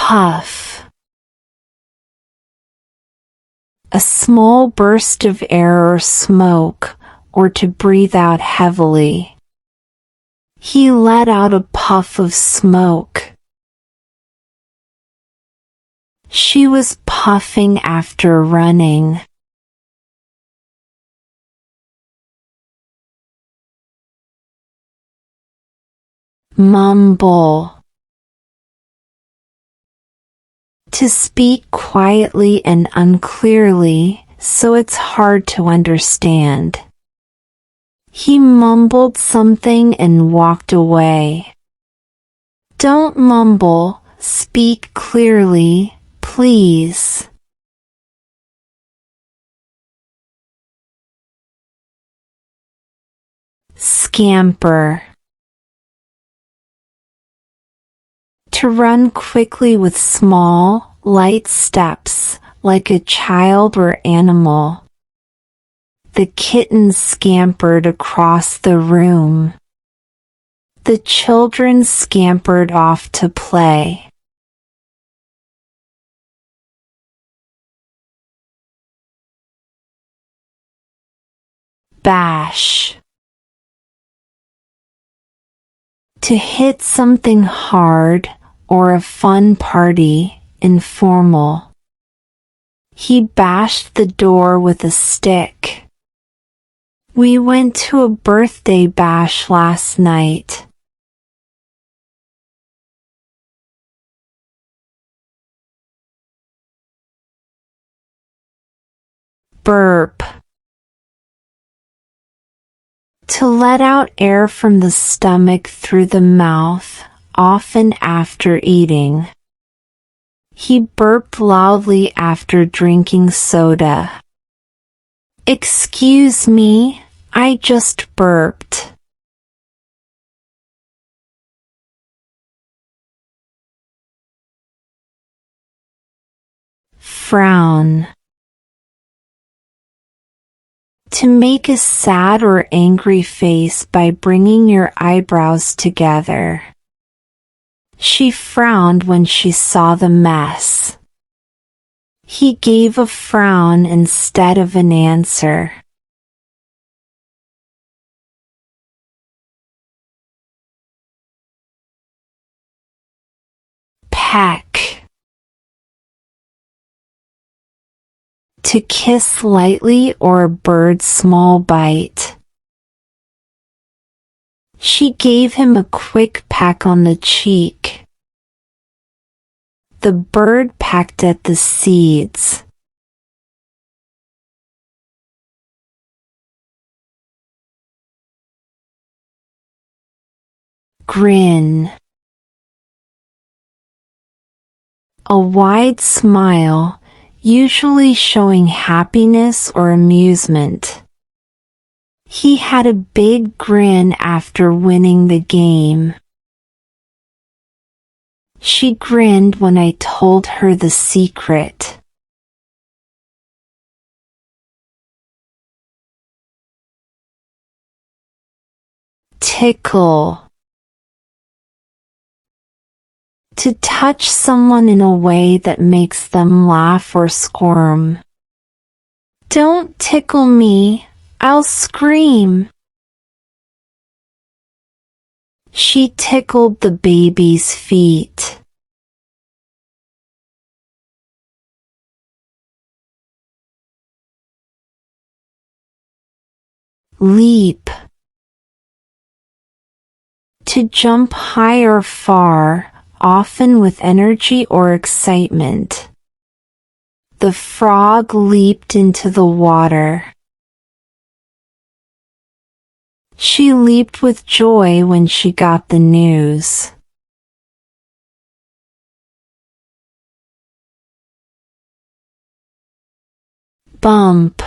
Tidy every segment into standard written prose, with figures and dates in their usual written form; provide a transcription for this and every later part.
Puff. A small burst of air or smoke, or to breathe out heavily. He let out a puff of smoke. She was puffing after running. Mumble. To speak quietly and unclearly, so it's hard to understand. He mumbled something and walked away. Don't mumble, speak clearly, please. Scamper. To run quickly with small, light steps, like a child or animal. The kitten scampered across the room. The children scampered off to play. Bash. To hit something hard, or a fun party, informal. He bashed the door with a stick. We went to a birthday bash last night. Burp. To let out air from the stomach through the mouth, often after eating. He burped loudly after drinking soda. Excuse me, I just burped. Frown. To make a sad or angry face by bringing your eyebrows together. She frowned when she saw the mess. He gave a frown instead of an answer. Peck. To kiss lightly or a bird's small bite. She gave him a quick peck on the cheek. The bird pecked at the seeds. Grin. A wide smile, usually showing happiness or amusement. He had a big grin after winning the game. She grinned when I told her the secret. Tickle. To touch someone in a way that makes them laugh or squirm. Don't tickle me, I'll scream. She tickled the baby's feet. Leap. To jump high or far, often with energy or excitement. The frog leaped into the water. She leaped with joy when she got the news. Bump.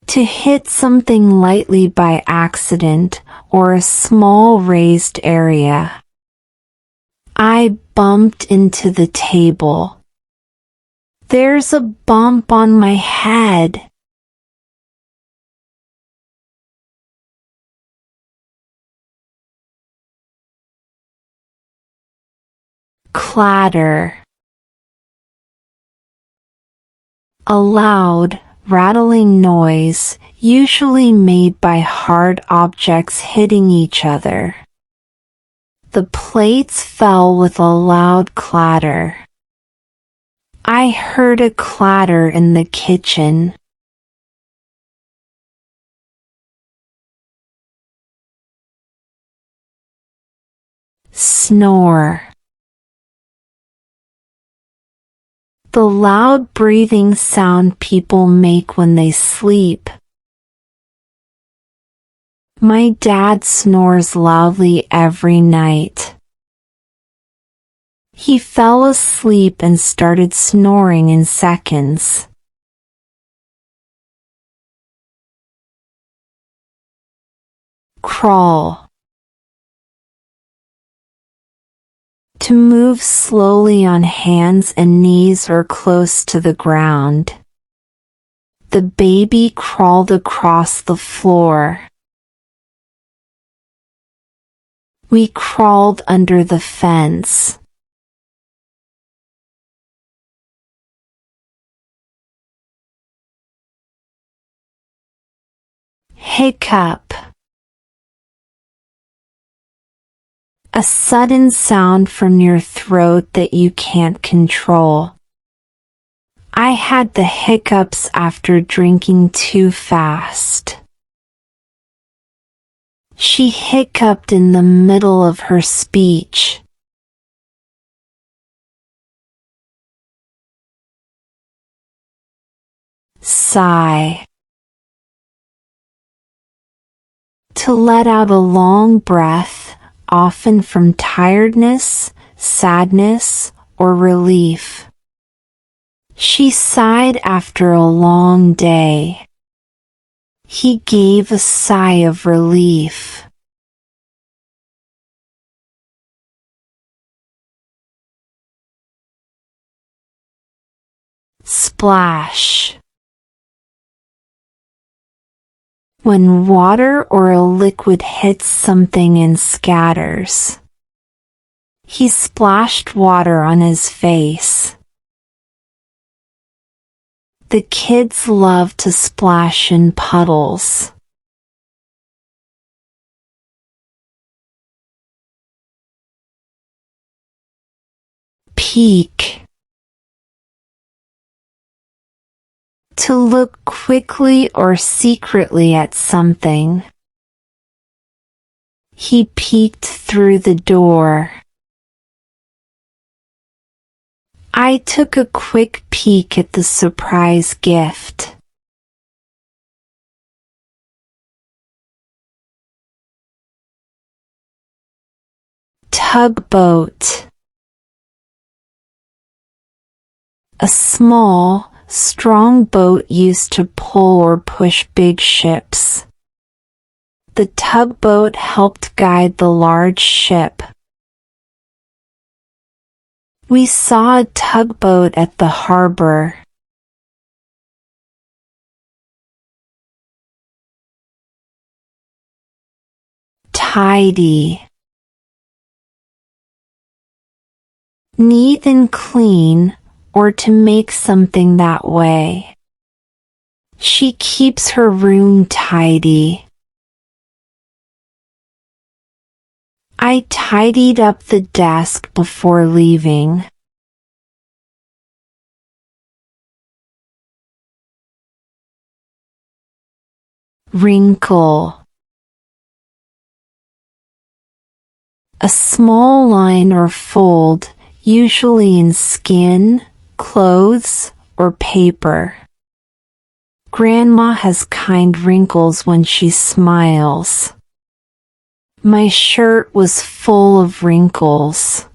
To hit something lightly by accident, or a small raised area. I bumped into the table. There's a bump on my head. Clatter. A loud, rattling noise, usually made by hard objects hitting each other. The plates fell with a loud clatter. I heard a clatter in the kitchen. Snore. The loud breathing sound people make when they sleep. My dad snores loudly every night. He fell asleep and started snoring in seconds. Crawl. To move slowly on hands and knees or close to the ground. The baby crawled across the floor. We crawled under the fence. Hiccup. A sudden sound from your throat that you can't control. I had the hiccups after drinking too fast. She hiccuped in the middle of her speech. Sigh. To let out a long breath, often from tiredness, sadness, or relief. She sighed after a long day. He gave a sigh of relief. Splash. When water or a liquid hits something and scatters. He splashed water on his face. The kids love to splash in puddles. Peek. To look quickly or secretly at something. He peeked through the door. I took a quick peek at the surprise gift. Tugboat. A small, strong boat used to pull or push big ships. The tugboat helped guide the large ship. We saw a tugboat at the harbor. Tidy. Neat and clean, or to make something that way. She keeps her room tidy. I tidied up the desk before leaving. Wrinkle. A small line or fold, usually in skin, clothes, or paper. Grandma has kind wrinkles when she smiles. My shirt was full of wrinkles.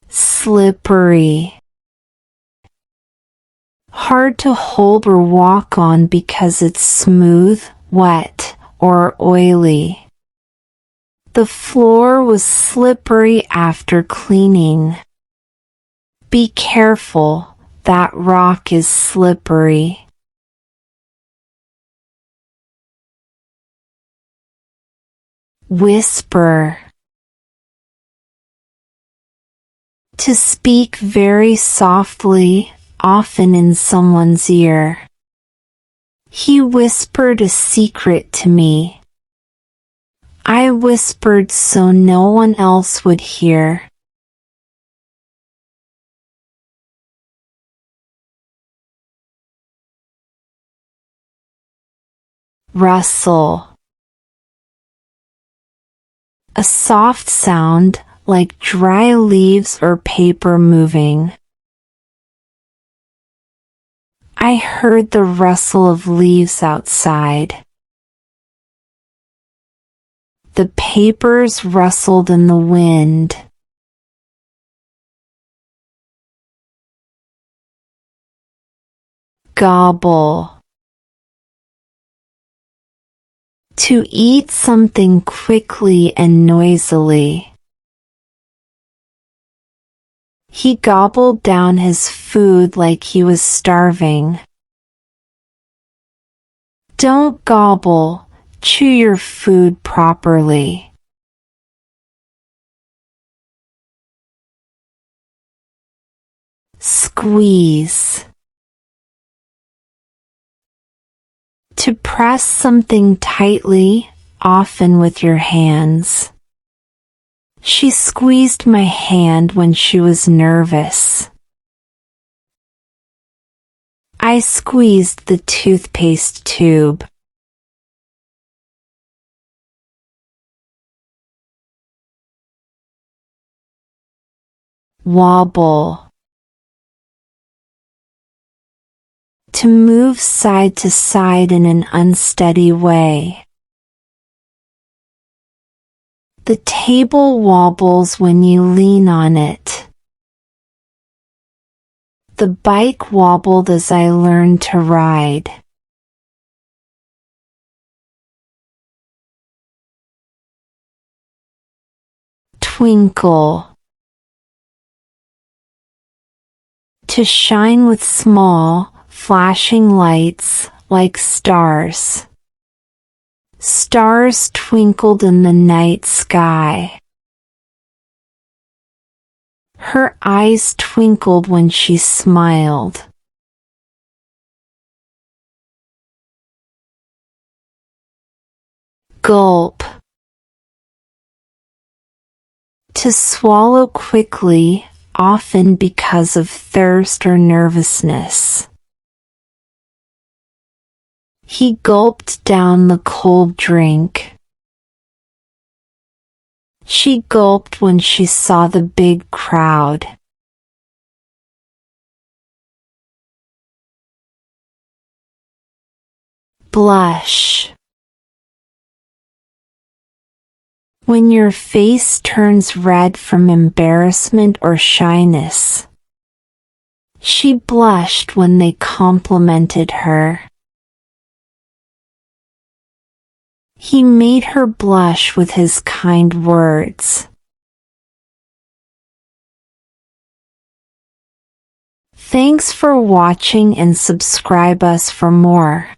Slippery. Hard to hold or walk on because it's smooth, wet, or oily. The floor was slippery after cleaning. Be careful, that rock is slippery. Whisper. To speak very softly, often in someone's ear. He whispered a secret to me. I whispered so no one else would hear. Rustle. A soft sound, like dry leaves or paper moving. I heard the rustle of leaves outside. The papers rustled in the wind. Gobble. To eat something quickly and noisily. He gobbled down his food like he was starving. Don't gobble, chew your food properly. Squeeze. To press something tightly, often with your hands. She squeezed my hand when she was nervous. I squeezed the toothpaste tube. Wobble. To move side to side in an unsteady way. The table wobbles when you lean on it. The bike wobbled as I learned to ride. Twinkle. To shine with small, flashing lights, like stars. Stars twinkled in the night sky. Her eyes twinkled when she smiled. Gulp. To swallow quickly, often because of thirst or nervousness. He gulped down the cold drink. She gulped when she saw the big crowd. Blush. When your face turns red from embarrassment or shyness. She blushed when they complimented her. He made her blush with his kind words. Thanks for watching and subscribe us for more.